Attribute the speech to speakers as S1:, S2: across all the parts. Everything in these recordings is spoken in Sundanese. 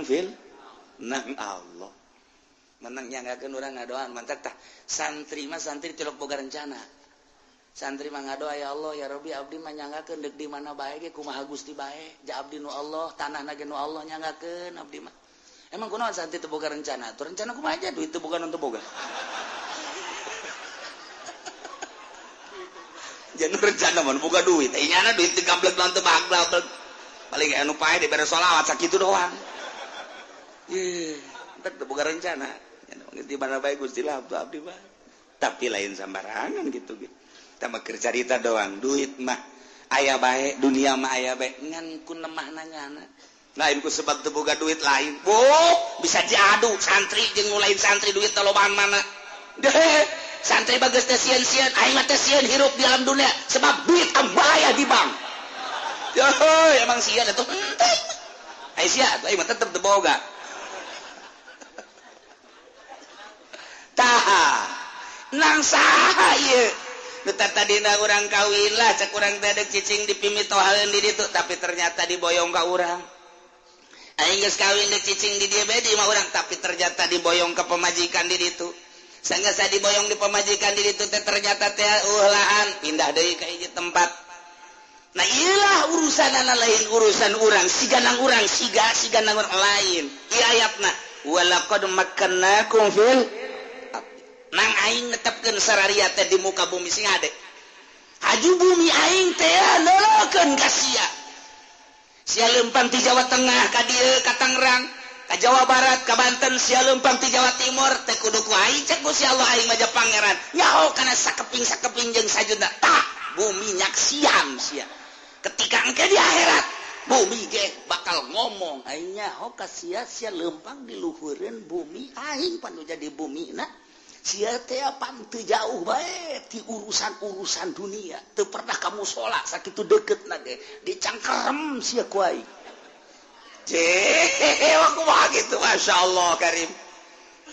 S1: fil nang Allah menangnya ngakeun urang ngadoaan mantap tah santri mah santri tilok boga rencana santri mah ngadoa ya Allah ya Rabbi abdi mah nyangakeun deuk di mana bae ge kumaha Gusti bae ja abdi nu Allah tanahna ge nu Allah nyangakeun abdi mah emang kunaon santri teu boga rencana tuh rencana kumaha aja duit teu boga nu teu boga jangan rencana mah boga duit nyana duit teu gablek lan teu baglak paling anu pae dibere sholawat sakitu doang entek teu boga rencana di mana bae Gusti lah abdi mah tapi lain sambarangan gitu kita mah keur carita doang duit mah aya bae dunia mah aya bae ngan ku nemah nanyana lain ku sebab teu boga duit lain bisa diadu santri jeung nu lain santri duit teh lobaan mana deh santri bageus teh sieun-sieun aing mah teh sieun hirup di alam dunia sebab duit aya di bank emang sieun atuh henteu ai sia aing mah tetep teu boga nang saha ieu nu tadina urang kawin lah cek urang teh deuk cicing dipimitohaeun di ditu tapi ternyata diboyong ka urang aing geus kawin deuk cicing di dieu bae di mah urang tapi ternyata diboyong ka pemajikan di ditu sanggeus diboyong di pemajikan di ditu teh ternyata teh ulaan pindah deui ka hiji tempat nah iyalah urusanana lain urusan urang siganang urang siganang urang lain ieu ayatna walaqad makkannakum fil nang aing netepkeun sarariat teh di muka bumi sing ade haju bumi aing teh nolokeun ka sia leumpang ti Jawa Tengah ka dieu ka Tangerang ka Jawa Barat ka Banten sia leumpang ti Jawa Timur teh kudu ku aing cek Gusti Allah aing mah pangeran nyaho kana sakeping jeung sajuna tah bumi nyaksian sia ketika engke di akhirat bumi ge bakal ngomong aing nyaho ka sia leumpang di luhureun bumi aing panu jadi bumina sia teh panteu jauh bae ti urusan dunia teu pernah kamu sholat sakitu deuketna ge dicangkerem sia ku aing kumaha kitu masyaallah karim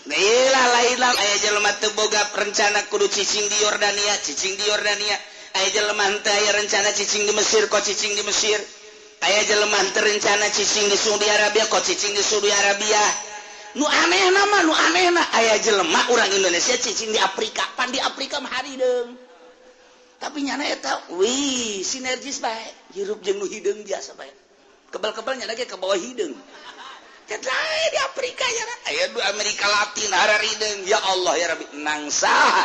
S1: lain aya jelema teu boga rencana kudu cicing di Yordania aya jelema teu aya rencana cicing di Mesir kok cicing di Mesir aya jelema teu rencana cicing di Saudi Arabia kok cicing di Saudi Arabia nu anehna aya jelema urang Indonesia cicing di Afrika pan di Afrika mah harideung tapi nyana eta sinergis bae hirup jeung nu hideung biasa bae kebal-kebal nyana ge ka bawah hideung ket lae di Afrika nyana aya di Amerika Latin harideung ya Allah ya Rabbi nang saha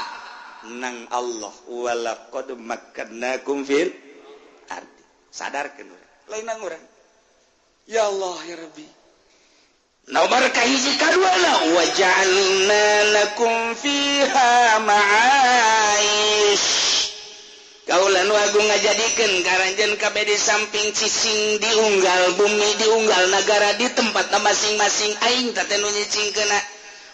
S1: nang Allah walaqad makkannakum fil ardi sadarkeun lain nang urang ya Allah ya Rabbi nomor kahiji kaduana waja'alna lakum fiha ma'aish kaulan wagung ngajadikeun karanjeun kabeh di samping cicing diunggal bumi diunggal negara di tempat masing-masing aing teh nu nyicingkeunna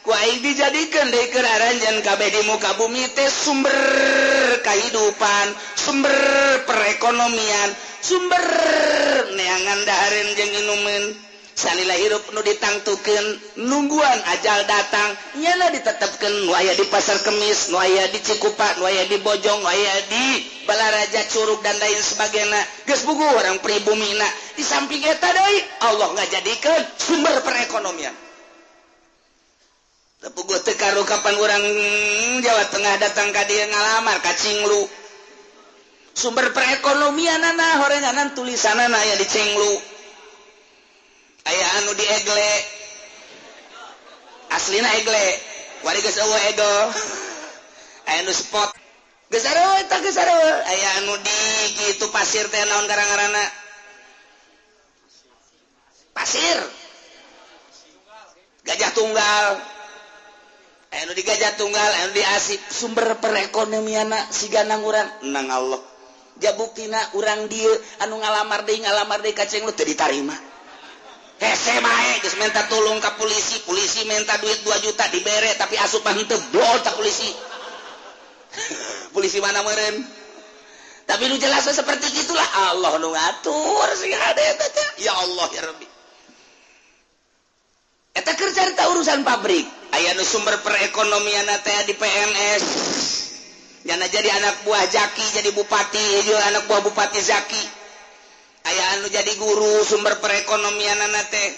S1: ku aing dijadikeun deui keur aranjeun kabeh di muka bumi teh sumber kehidupan sumber perekonomian sumber neangan dahareun jeung inumeun salila hirup nu ditangtukeun nungguan ajal datang nyana ditetepkeun nu aya di pasar Kemis nu aya di Cikupa nu aya di Bojong nu aya di Balaraja Curug dan lain sebagainya geus bugu urang pribumina di samping eta deui Allah ngajadikeun sumber perekonomian teu puguh teu karu kapan urang Jawa Tengah datang ka dieu ngalamar ka Cinglu sumber perekonomianana horenganan tulisanana aya di Cinglu aya anu di Egle aslina Egle wari geus eueuh Egle aya nu spot geus areueuh aya anu di kitu pasir teh naon garang-garangna pasir Gajah Tunggal aya nu di Gajah Tunggal aya nu di Asip sumber perekonomianna siganang urang nang Allah jabuktina urang dieu anu ngalamar deui ka Cenglu teu ditarima hese bae geus minta tolong ka polisi minta duit 2 juta dibere tapi asup mah henteu bol ta polisi mana meureun tapi nu jelas seperti gitulah Allah nu ngatur sing ade eta teh ya Allah ya Rabbi eta keur carita urusan pabrik aya nu sumber perekonomianna teh di PNS yana jadi anak buah Jaki jadi bupati jeung anak buah bupati Zaki aya anu jadi guru sumber perekonomianna teh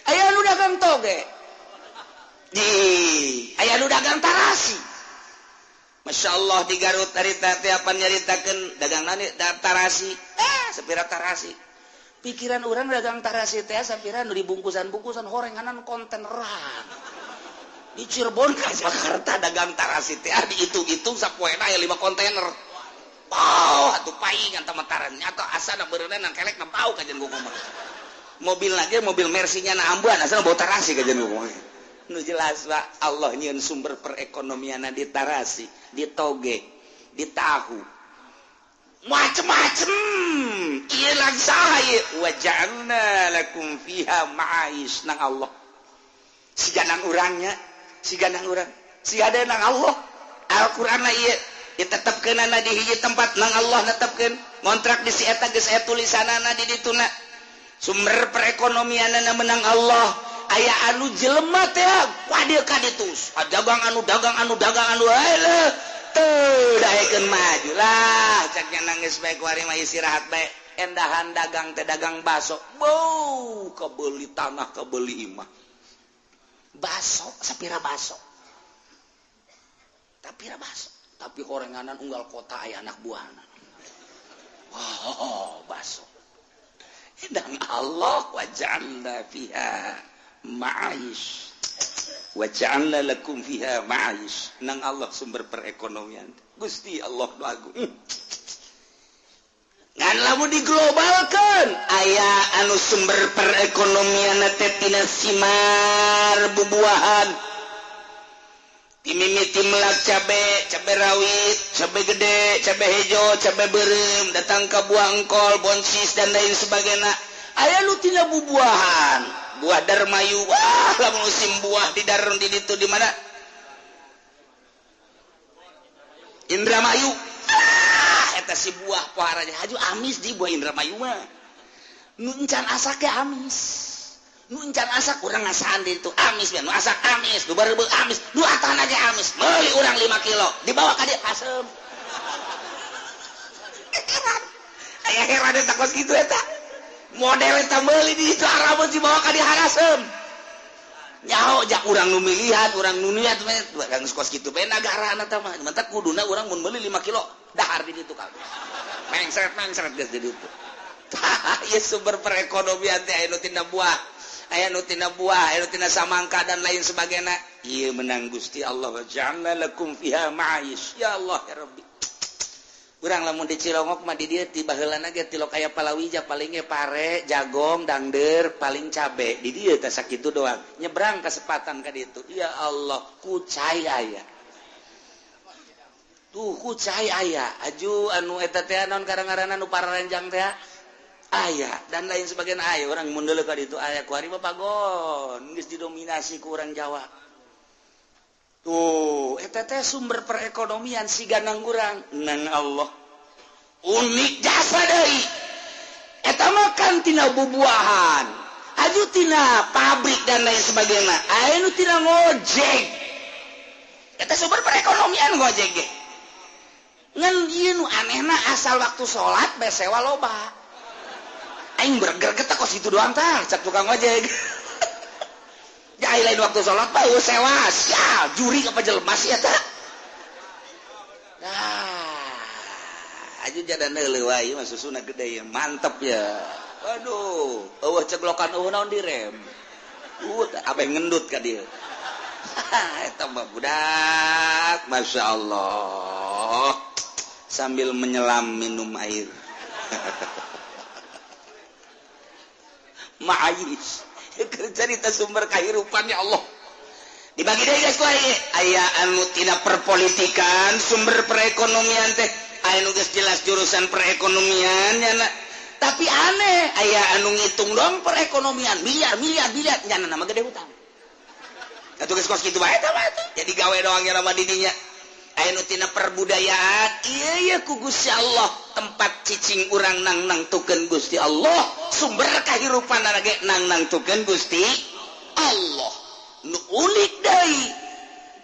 S1: aya anu dagang toge di aya nu dagang tarasi. Masya Allah di Garut harita teh apa nyaritakeun dagang nani tarasi sapira tarasi. Pikiran orang dagang tarasi teh sapira nu dibungkusan-bungkusan horenganan konteneran. Di Cirebon ka Jakarta dagang tarasi teh dihitung-hitung sapoena aya 5 kontainer. Oh, atuh paingan tamataran nyata asana beureunan kelek na bau kajen gua mah. Mobil lagi mobil Mercy-nya na ambuan asana bau tarasi kajen gua mah. Nu jelas Pak, Allah nyieun sumber perekonomianna di tarasi, di toge, di tahu. Macem-macem. Ieu lang saha ieu wa ja'alna lakum fiha ma'ais nang Allah. Siganang urangnya, siganang urang. Sigade nang Allah. Al-Qur'anna ieu ditetepkeunana di hiji tempat nang Allah netepkeun. Ngontrak di si eta geus aya tulisanana di dituna. Sumber perekonomianna menang Allah. Aya anu jelema teh wadieu ka ditu dagang anu haele teu daekeun maju lah caknya nangis bae kuari mah istirahat bae endahan dagang teh dagang baso bau kebeuli tanah kebeuli imah baso sapira baso tapi horenganan unggal kota aya anak buahna baso edang Allah wa ja'alna fiha ma'ais wa ja'alna lakum fiha ma'ais nang Allah sumber perekonomian Gusti Allah lagu ngan lamun diglobalkeun aya anu sumber perekonomian teh tina simar bubuahan timimiti melak cabe rawit cabe gede cabe hejo cabe beureum datang ka buah engkol bonsis dan lain sebagainya aya nu tina bubuahan buah darmayu wah lamun musim buah di daron di ditu di mana Indramayu eta si buah poharanya haju amis di buah Indramayu mah nu encan asak ge amis nu encan asak urang ngasaan di ditu amis nu asak amis nu bareubeu amis nu atana ge amis meuli urang 5 kilo dibawa ka dieu asem aya heran eta kos kitu eta model eta meuli di ditu arabun dibawa ka diharasem nyaho jak urang nu milihan urang nu niat urang kos kitu bae nagarana tah mah mantap kuduna urang mun meuli 5 kilo dahar di ditu kabeh mengseret geus di ditu ieu sumber perekonomian teh aya nu tina buah aya nu tina samangka dan lain sebagainya ieu menang Gusti Allah wa ja'alna lakum fiha ma'ais ya Allah ya Rabbi urang lamun di Cilongok mah di dieu ti baheulana ge tilok aya palawija paling ge pare jagong dangdeur paling cabe di dieu teh sakitu doang nyebrang ka sepatan ka ditu ya Allah kucai aya tuh kucai aya aju anu eta teh naon ngaranna nu pararenjang teh aya dan lain sebagainya aya urang mun deuleu ka ditu aya kuari mah pagon geus didominasi ku urang Jawa tuh eta teh sumber perekonomian siganang urang nang Allah unik jasa deui eta mah kan tina bubuahan aju tina pabrik dan lain sebagainya aya nu tina ngojek eta sumber perekonomian ngojek ge ngan ieu nu anehna asal waktu salat bae sewa loba aing berger-ger kos itu doang tah cak tukang ojek jai lain waktu sholat pak sewa ya juri apa jelema sih eta nah aju jadan heuleuh wae mah susuna gede ya mantep ya aduh eueuh ceglokan eueuh naon direm abeh ngendut ka dieu eta mah budak masyaallah sambil menyelam minum air ma'ais cerita sumber kehidupan ya Allah dibagi deh guys aya anu tina perpolitikan sumber perekonomian teh aya nu geus jelas jurusan perekonomian nya tapi aneh aya anu ngitung dong perekonomian miliar nya nama gede hutang atuh geus kos kitu bae tah jadi gawe doang nya nama didinya aya nu tina perbudayaan ieu ku Gusti Allah tempat cicing urang nangtukeun Gusti Allah sumber kahirupanna ge nangtukeun Gusti Allah nu unik deui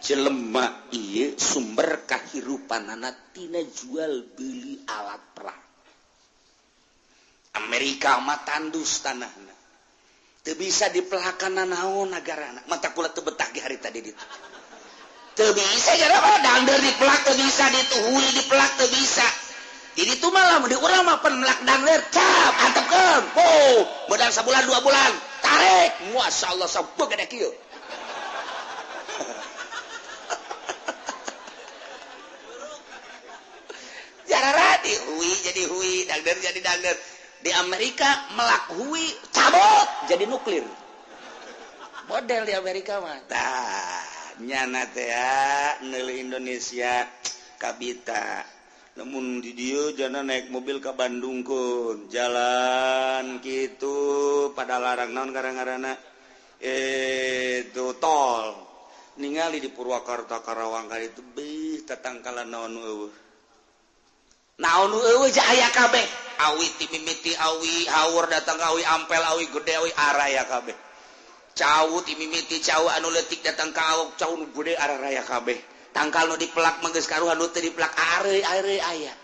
S1: jelema ieu sumber kahirupanana tina jual beli alat perang Amerika mah tandus tanahna teu bisa dipelakana naon negara mata kula teu betah ge hari tadi ditu teu bisa gara dangdeur dipelak teu bisa ditu huli dipelak teu bisa jadi itu malah di urang mah pen melak dangdeur cap antepkeun modal sabulan 2 bulan tarik masyaallah sabeu gede kieu jarara di hui jadi hui dangdeur jadi dangdeur di Amerika melak hui cabut jadi nuklir model di Amerika mah tah nyana teh ya neuli Indonesia kabita namun di dieu jana naik mobil ke Bandung kun jalan gitu pada larang naon ngaranna itu tol ningali di Purwakarta Karawang kali itu beuh tatangkalan naon eueuh naon eueuh ja aya kabeh awi ti mimiti awi haur datang ka awi ampel awi gede awi araya kabeh cau ti mimiti cau anu leutik datang ka awok cau nu gede araya kabeh tangkal nu dipelak manggeus karuhan nu teu dipelak are aya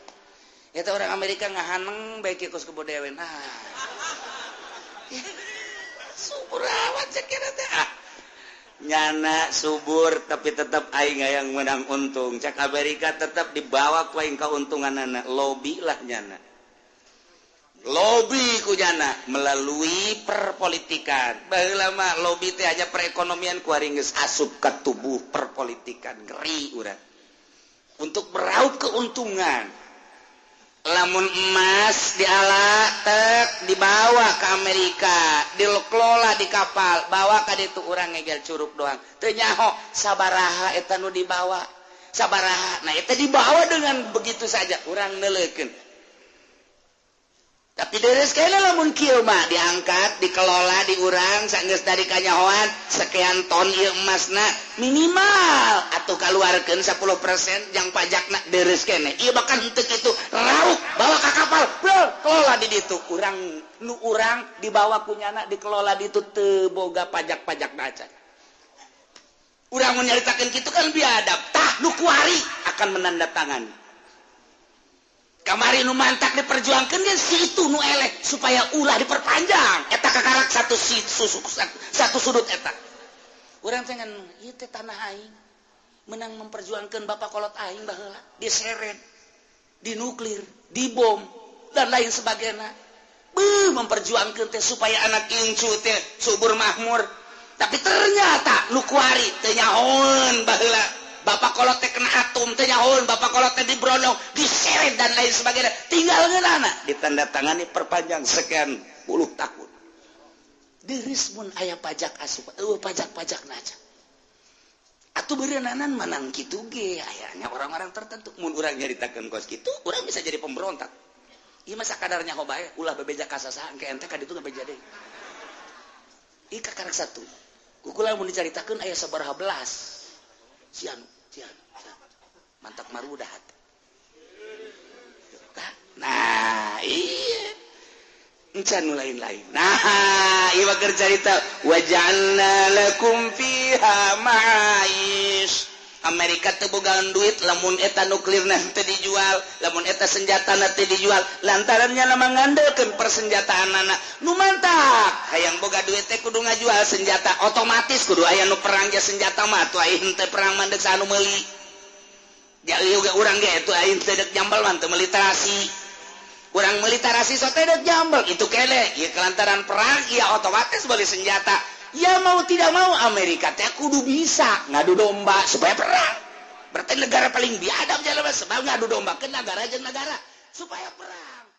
S1: eta orang Amerika ngahaneng bae kieu kos kebodewen subur awan cek teh nyana subur tapi tetap aing yang menang untung cak Amerika tetap dibawa ku aing kauntunganana lobby lah nyana lobby ku nyana melalui perpolitikan baheula mah lobby teh hanya perekonomian ku ari geus asup ka tubuh perpolitikan ngeri urang untuk meraup keuntungan lamun emas dialatek dibawa ke Amerika dikelola di kapal bawa ka ditu urang ngegel curug doang teu nyaho sabaraha eta nu dibawa sabaraha nah eta dibawa dengan begitu saja urang neuleukeun tapi deres kene lamun kieu mah diangkat dikelola di urang saenggeus dari kanyahoan sekian ton ieu emasna minimal atuh kaluarkeun 10% jang pajakna deres kene ieu bahkan henteu kitu rauk bawa ka kapal bro kelola di ditu urang nu urang dibawa kunyana dikelola di ditu teu boga pajak-pajak daca urang mun nyaritakeun kitu kan biadab tah nu kuari akan menandatangani kamari nu mantak diperjuangkeun geus si itu nu eleh supaya ulah diperpanjang eta kakarak satu sudut eta urang teh ngan ieu teh tanah aing menang memperjuangkeun bapak kolot aing baheula diseret dinuklir dibom dan lain sebagainya memperjuangkeun teh supaya anak incu teh subur makmur tapi ternyata nu kuari teu nyahoeun baheula bapak kolot teh kena atom teh nyahoeun bapak kolot teh dibrondong diseret dan lain sebagainya tinggal ngeunana ditandatangani perpanjang sekian puluh tahun deureus mun aya pajak asup pajak-pajak naja atuh beureunanan manang kitu ge ayanya orang-orang tertentu mun urang nyaritakeun kos kitu urang bisa jadi pemberontak ieu mah sakadarnya bae ulah bebeja ka sasaha engke ente ka ditu ngabeja deui ieu kakarak satu kukula mun dicaritakeun aya sabaraha belas sian mantap marudah nah iya encan lain-lain nah ieu keur carita waja'alna lakum fiha ma'aish Amerika teu bogaan duit lamun eta nuklirna teu dijual lamun eta senjatana teu dijual lantaran nya mangandeukeun persenjataanana nu mantap hayang boga duit teh kudu ngajual senjata otomatis kudu aya nu perang ge senjata mah atuh aing teh perang mandeg sanu meuli jadi juga urang ge atuh aing teh deuk jambal mah teu militarasi urang militarasi so teh deuk jambal itu kene ieu kelantaran perang ieu otomatis beli senjata ya mau tidak mau Amerika teh kudu bisa ngadu domba supaya perang berarti negara paling biadab jalan sebab ngadu domba ke negara jeung negara supaya perang